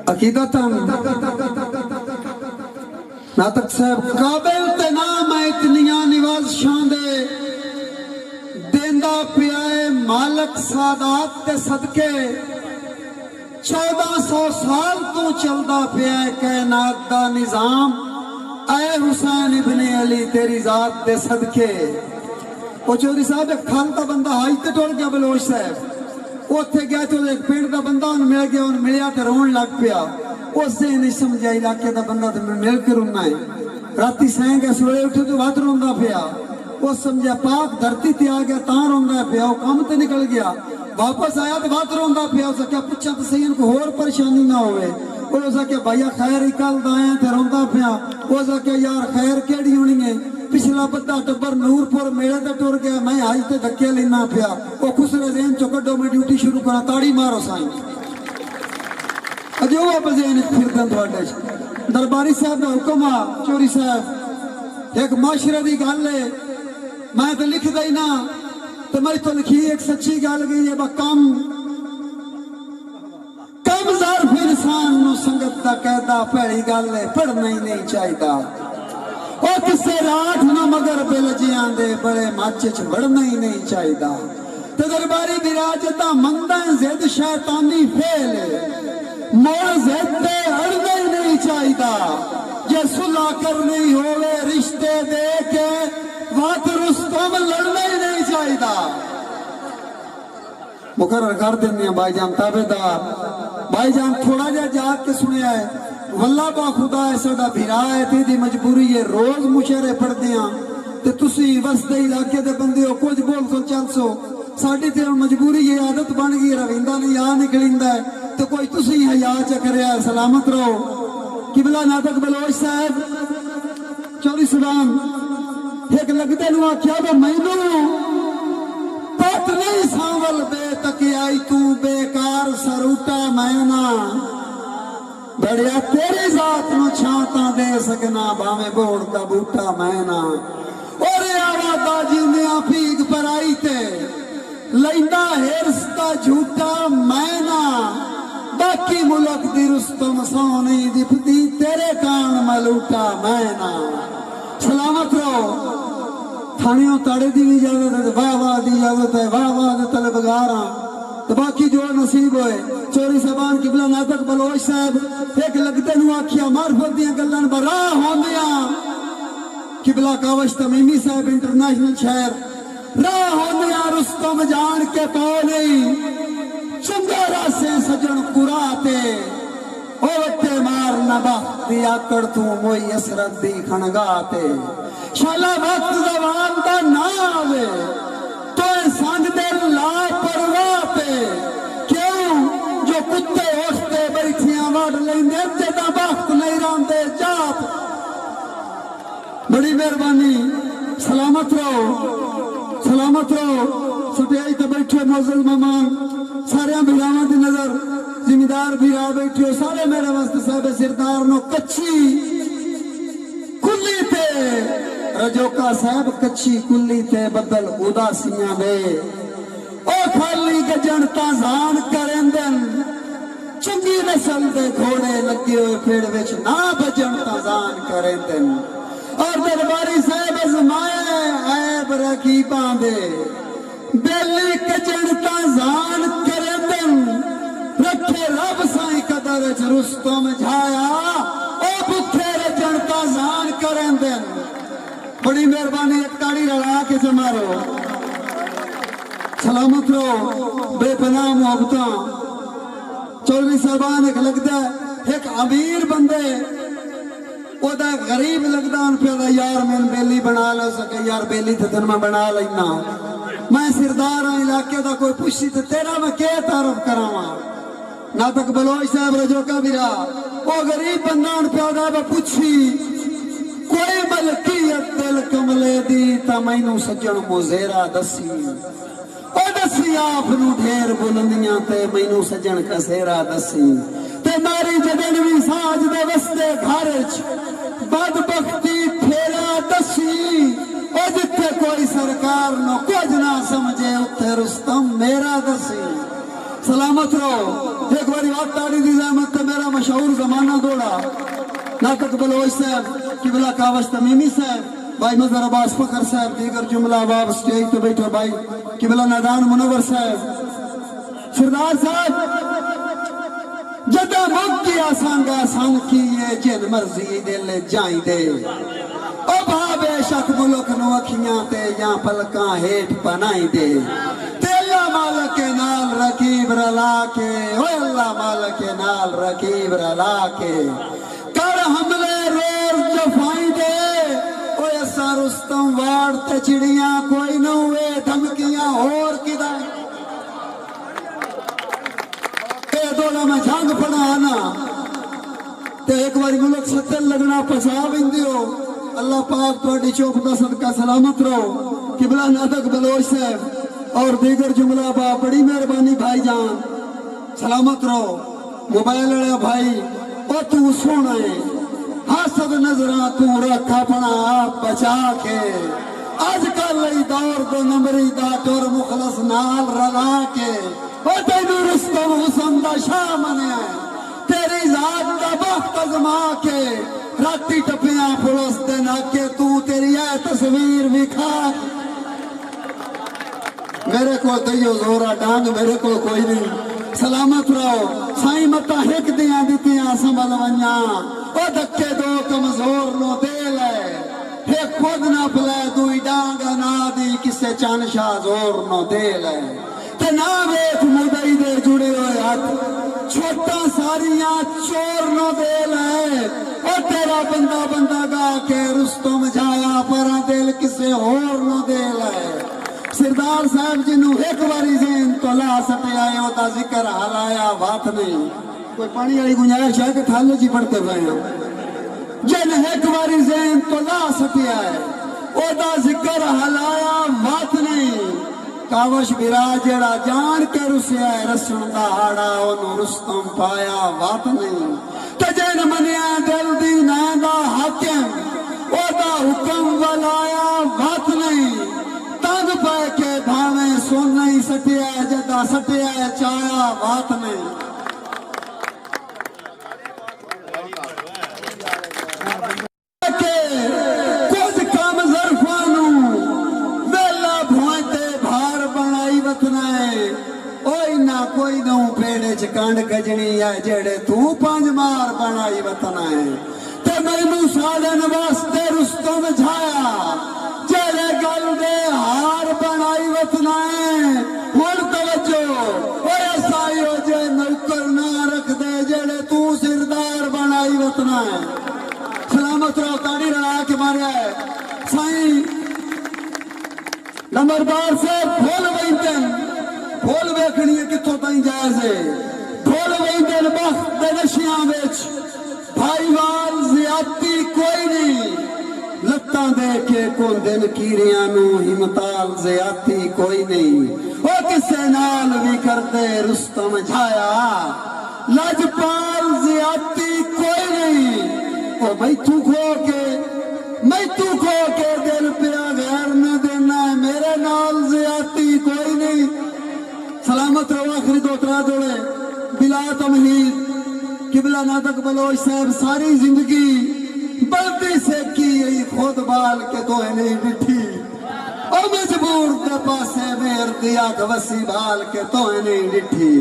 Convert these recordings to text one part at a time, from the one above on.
عقیدت ناطق صاحب قابل تے نام ہے اتنیاں نواز شان دے دیندا پیائے مالک سادات تے صدقے 1400 سال تو چلدا پیائے کائنات دا نظام اے حسین ابن علی تیری ذات دے صدقے وہ چوری صاحب ایک کھالتا بندہ ہائی تے ٹوڑ گیا بلوچ صاحب اوتھے گیا تو ایک پینڈ دا بندہ ان مل گیا ان ملیا تے رون لگ پیا اس سے نہیں سمجھا علاقے دا بندہ تے مل کے رونا ہے راتی سائیں گئے سوڑے اٹھے تو وات روندا پیا وہ سمجھا پاک دھرتی تے آ گیا تاں روندا پیا وہ کام تے نکل گیا واپس آیا تو وات روندا پیا اسے کیا پوچھا تو صحیح ان کو اور پریشانی نہ ہوئے اسے کیا بھائیا خیر ہی کل دائیں تے روندا پیا اسے کیا یار خیر کیڑی ہونی ہے پچھلا بندہ ٹبر نور پور میرے تے ٹر گیا میں آج تے دھکے لینا پیا وہ خسرے ذہن چو کڈو میں ڈیوٹی شروع کرا تاڑی مارو سائیں اجو آپ ذہن پھردن تھوڑے درباری صاحب دا حکم آ چوری صاحب ایک معاشرے دی گل ہے میں تو لکھ دئی نا تو میں تو لکھی ایک سچی گل گئی ہے کم ظرف انسان نو سنگت دا قیدا پیڑی گل ہے پڑھنا ہی نہیں چاہیدا او کسے راٹھ نہ مگر بلجیاں دے بڑے ماچچ بڑھنا ہی نہیں چاہیدا تے درباری براجتا مندہ زد شیطانی فیل موڑ زد دے اڑنا ہی نہیں چاہیدا جے صلح کرنی ہوئے رشتے دے کے وقت رستم لڑنا ہی نہیں چاہیدا مقرر کر دیں بھائی جان تابعدار بھائی جان تھوڑا جا جاگ کے سنیا ہے واللہ با خدا ہے ساڈا بھرا ہے تیری مجبوری ہے روز مشہرے پڑھ دیاں تے تسی وسدے علاقے دے بندے ہو کچھ بول سو چل سو ساڈی تے مجبوری یہ عادت بن گئی رویندا نہیں آ نکلیندا ہے تے کوئی تسی حیا چکریا سلامت رہو قبلہ ناطق بلوچ صاحب چوری سلام ایک لگتے نو آکھیا تو مینوں پت نہیں سانول بے تکیائی تو بیکار سروٹا مینا بڑیا تیری ذات نو چھانتا دے سکنا باویں بوڑ کا بوٹا مینا اور آوادا جیندیاں پیگ پر آئی تے لیندا ہرستا جھوٹا مینا باقی ملک دی رستم سونی دپتی تیرے کان ملوٹا مینا سلامت رہو تھانیوں تاڑے دی بھی اجازت ہے واہ واہ دی اجازت ہے واہ واہ دے طلبگاراں تو باقی جو نصیب ہوئے چوری صاحبان قبلہ ناطق بلوچ صاحب ایک لگتے نو آکھیا معرفت دیاں گلان براہ ہوندیاں قبلہ کاوش تمیمی صاحب انٹرنیشنل شہر راہ ہوندیاں رستم جان کے پاؤ چنگا راسے سجن قراتے اوٹے مار نبخت دی آکڑ تو موئی اسرت دی کھنگاتے شالا وقت زبان دا نہ آوے تو سنگ دل لا پرواتے کیوں جو کتے ہوستے بیٹھیاں وڈ لیندے جدا وقت نہیں راندے جات بڑی مہربانی سلامت رہو سٹیائی تے بیٹھے معزز مہمان سارے بھراواں دی نظر ذمہ دار بھرا بیٹھے سارے میرے واسطے صاحب سردار نو کچھی کلی تے رجوکا صاحب کچھی کلی تے بدل اداسیاں دے او خالی گجن تازان کرندن چنگی نسل دے گھوڑے لگے ہوئے پیڑ وچ نہ بجن تازان کرندن اور درباری صاحب ازمائے عیب رکیباں دے بیلی کجن تازان کرندن رکھے رب سائیں قدر چ رستم جھایا او بکھے رجن تازان کرندن بڑی مہربانی ایک تاڑی رڑا کے جمارو سلامت رہو بے پناہ محبتاں چولوی صاحبان ایک لگتا ہے ایک امیر بندے او دا غریب لگتا ان پہ دا یار میں بیلی بنا لو سکے یار بیلی تھے تن میں بنا لینا میں سردار ہوں علاقے دا کوئی پوچھی تو تیرا میں کیا تعارف کراواں ناطق بلوچ صاحب رجوکا بیرا او غریب بندہ ان پہ دا پوچھی کوئی ملکیت دل کملے دی تا مینوں سجن مزیرہ دسی او دسی آپ نو ڈھیر بلندیاں تے مینوں سجن کسیرہ دسی تے ماری جدن بھی ساج دے وستے گھرچ بدبختی پھیرا دسی او جتھے کوئی سرکار نو کچھ نہ سمجھے اتھے رستم میرا دسی سلامت رہو لاکھ تاڑی دی زحمت تے میرا مشہور زمانہ دوڑا ناطق بلوچ صاحب قبلہ کاوش تمیمی صاحب بھائی مظہر عباس فخر صاحب دیگر جملہ باب سٹیج تو بیٹھا بھائی قبلہ نادان منور صاحب سردار صاحب جدہ مکی آسان گا آسان کی یہ جن مرضی دل جائیں دے او بھا بے شک ملک نو اکھیاں تے یا پلکاں ہیٹ پنائیں دے تے اللہ مالک نال رقیب رلا کے او اللہ مالک نال رقیب رلا کے کر حملے روز جفائیں دے او ایسا رستم وار تے چڑیاں کوئی نہ ہوئے دھمکیاں اور کدھائیں دولا میں جھانگ پڑا آنا تے ایک باری ملک ستر لگنا پچھا بندیو اللہ پاک توڑی چوک دا صدقہ سلامت رہو قبلہ ناطق بلوچ صاحب اور دیگر جملہ با بڑی مہربانی بھائی جان سلامت رہو موبائل لڑا بھائی او تو سونا ہے حسد نظرہ تو رکھا پڑا آپ بچا کے آج کل لئی دور دو نمبری داتور مخلص نال رلا کے او تینو رستم حسن دا شاہ منے آئے تیری ذات دا بخت ازما کے راتی ٹپیاں پھلس دینا کہ تو تیری اے تصویر بکھا میرے کو دیو زورا ڈانگ میرے کو کوئی نہیں سلامت رہو سائیں متا ہک دیاں دیتیاں سنبھل ونیاں او دکے دو کمزور نو دیل ہے ایک خود نہ پلے دوئی ڈانگ نا دی کسے چانشاہ زور نو دیل ہے تے نام ایک مدعی دے جڑے ہوئے ہاتھ چھوٹا ساریاں چور نو دیل ہے اور تیرا بندہ بندہ گا کے رستم جایا پرا دل کسے اور نو دیل ہے سردار صاحب جنہوں ایک باری زین تو لا سٹے آئے ہوتا ذکر حالایا بات نہیں کوئی پانی آئی گنجائش ہے کہ تھالے جی پڑھتے ہوئے ہیں جن ایک باری زین تو لا سٹے آئے ہوتا ذکر حالایا بات نہیں کاوش براجڑا جان کے رسیا ہے رسن دا ہاڑا انہوں رستم پایا بات نہیں تجین منیا دل دی نائندہ حاکم او دا حکم ولایا بات نہیں تاگ پائے کے بھاویں سن نہیں سٹیا ہے جدہ سٹیا ہے چایا بات نہیں کچھ کام ظرفانوں ویلا بھوائتے بھار بنائی وطنا ہے اوئی نہ کوئی نہ پیڑے چکانڈ گجنی ہے جڑے تو پانچ مار بنائی وطنا ہے تے مینوں ساڑے نواستے رستم جھایا جڑے گل دے ہار بنائی وطنا ہے ہن توجہ اوے ایسایو جے نوکر نہ رکھ دے جڑے تو سردار بنائی وطنا ہے سلامت رہو تاڑی رڑا کے ماریا ہے سائیں نمبردار سے بھول ویکھنی ہے کتھوں تائیں جائز ہے بھول ویندن بخت دے نشیاں وچ بھائی وال زیادتی کوئی نہیں لتاں دے کے کون دن کیریاں نو ہمتال زیادتی کوئی نہیں او کسے نال بھی کردے رستم جھایا لجپال زیادتی کوئی نہیں او میں تو کھو کے دل پیا غیر نہ دینا ہے میرے نال زیادتی کوئی نہیں سلامت رہو آخری دو ترا دوڑے بلا تمہید قبلہ ناطق بلوچ صاحب ساری زندگی بلدی سے کی یہی خود بال کے تو ہے نہیں بٹھی او مجبور دے پاسے میر دیا گوسی بال کے تو ہے نہیں بٹھی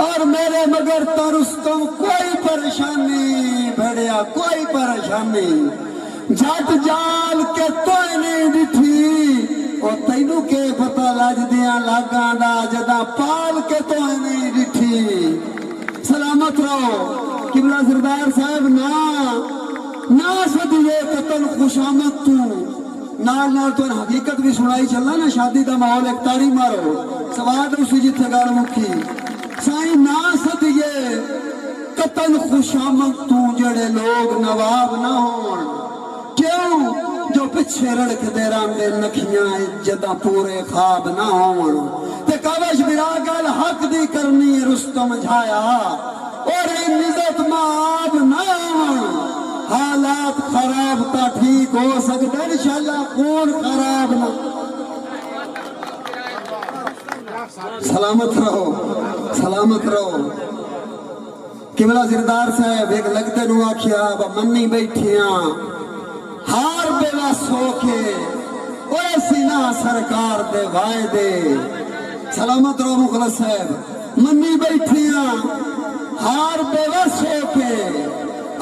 اور میرے مگر ترستم کوئی پریشانی بھڑیا کوئی پریشانی جھٹ جال کے تو ہے نہیں بٹھی اور تینوں کے پتہ لج دیاں لاگاں دا جدا پال کے تو ہے نہیں بٹھی سلامت رہو قبلہ سردار صاحب نا سدیے قتل خوشامت تو نال تو حقیقت بھی سنائی چلنا نا شادی دا ماحول ایک تاڑی مارو سواد اسی جتھے گار مکھی سائیں نا سدیے قتل خوشامت تو جڑے لوگ نواب نہ ہون کیوں جو پچھے رڑک دے رام دے نکھیاں جدہ پورے خواب نہ ہون تے کاوش براگل حق دی کرنی رستم جھایا اور نزت ماب نہ ہون حالات خراب تا ٹھیک ہو سکتا انشاءاللہ خون خراب نہ سلامت رہو قبلہ زردار صاحب ایک لگتے نو آکھیا منی بیٹھیاں ہار بے بس ہو کے اوے سینا سرکار دے وائدے سلامت رو مخلص صاحب منی بیٹھیاں ہار بے بس ہو کے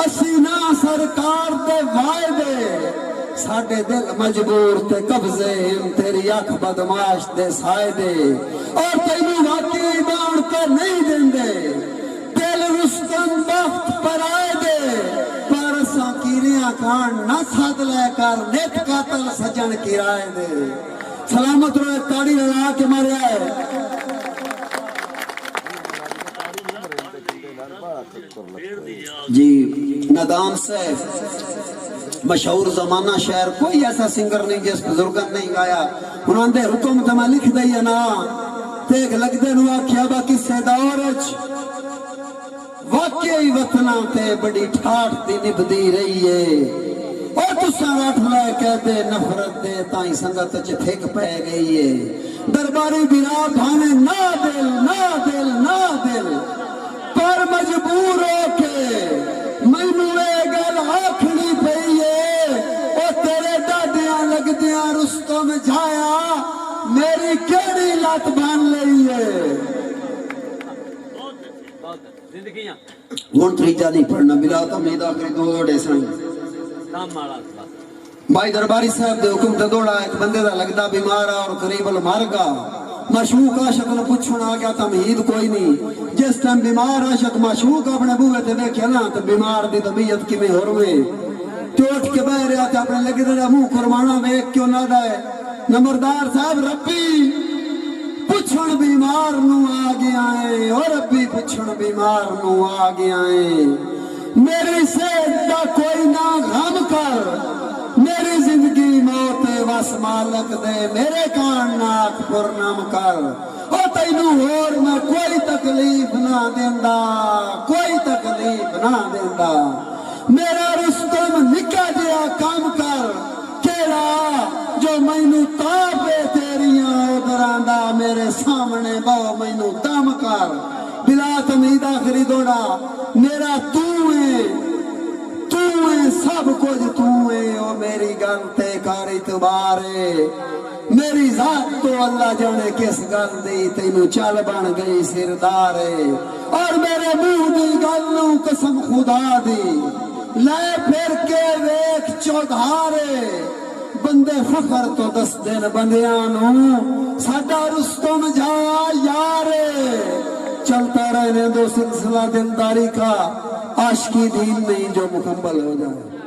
اسینا سرکار دے وائدے ساڈے دل مجبور تے قبضے تیری اکھ بدماش دے سائے دے اور تینوں واقعی دان تے نہیں دیندے دل رستم بخت پر آئے دے پر اساں کیریاں کان نہ سد لے کر نیک قاتل سجن کرائے دے سلامت رو تاڑی لگا کے مارے آئے جی ندام سے مشہور زمانہ شہر کوئی ایسا سنگر نہیں جس بزرگن نہیں گایا انہوں نے حکم تمہ لکھ دیا نا تیک لگ دے نوا کیا با کسے دورج واقعی وطنہ تے بڑی ٹھاٹ دی نبدی رہی ہے اور تساں راٹھ لائے کہتے نفرت دے تائیں سنگت چے پھیک پہ گئی ہے درباری بنا بھانے نا دل پر مجبور ہو کے مینوے گل آکھنی پئیے او تیرے دادیاں لگ دیاں رستم جھایا میری کیڑی لات بان لئی ہے ہن تریجا نہیں پڑھنا بلا تو امید آخری دوڑے سن بھائی درباری صاحب دے حکم تے دوڑا ایک بندے دا لگدا بیمار اور قریب المر گا معشوق عاشق نو پوچھن آ گیا تمہید کوئی نہیں جس ٹائم بیمار عاشق معشوق اپنے بوئے تے دیکھیا نا تے بیمار دی طبیعت کیویں ہو رہے تے اٹھ کے بہ رہا تے اپنے لگے دا منہ قربانا ویکھ کیوں نہ دا ہے نمبردار صاحب ربی پوچھن بیمار نو آ گیا ہے اور ربی پوچھن بیمار نو آ گیا ہے میری صحت دا کوئی نہ غم کر میری زندگی موت وس مالک دے میرے کان ناک پرنم کر او تینوں اور میں کوئی تکلیف نہ دیندا میرا رستم نکا جیا کام کر کیڑا جو مینوں تاپے تیریاں ادھراں دا میرے سامنے بہو مینوں دم کر بلا تمید آخری دوڑا میرا تو ہے سب کچھ تو ہے او میری گل تے کار اعتبار ہے میری ذات تو اللہ جانے کس گل دی تینوں چل بن گئی سردار ہے اور میرے منہ دی گل نو قسم خدا دی لے پھر کے ویکھ چودھارے بندے فخر تو دس دن بندیاں نو ساڈا رستم جا یارے چلتا رہنے دو سلسلہ دلداری کا عاشقی دین نہیں جو مکمل ہو جائے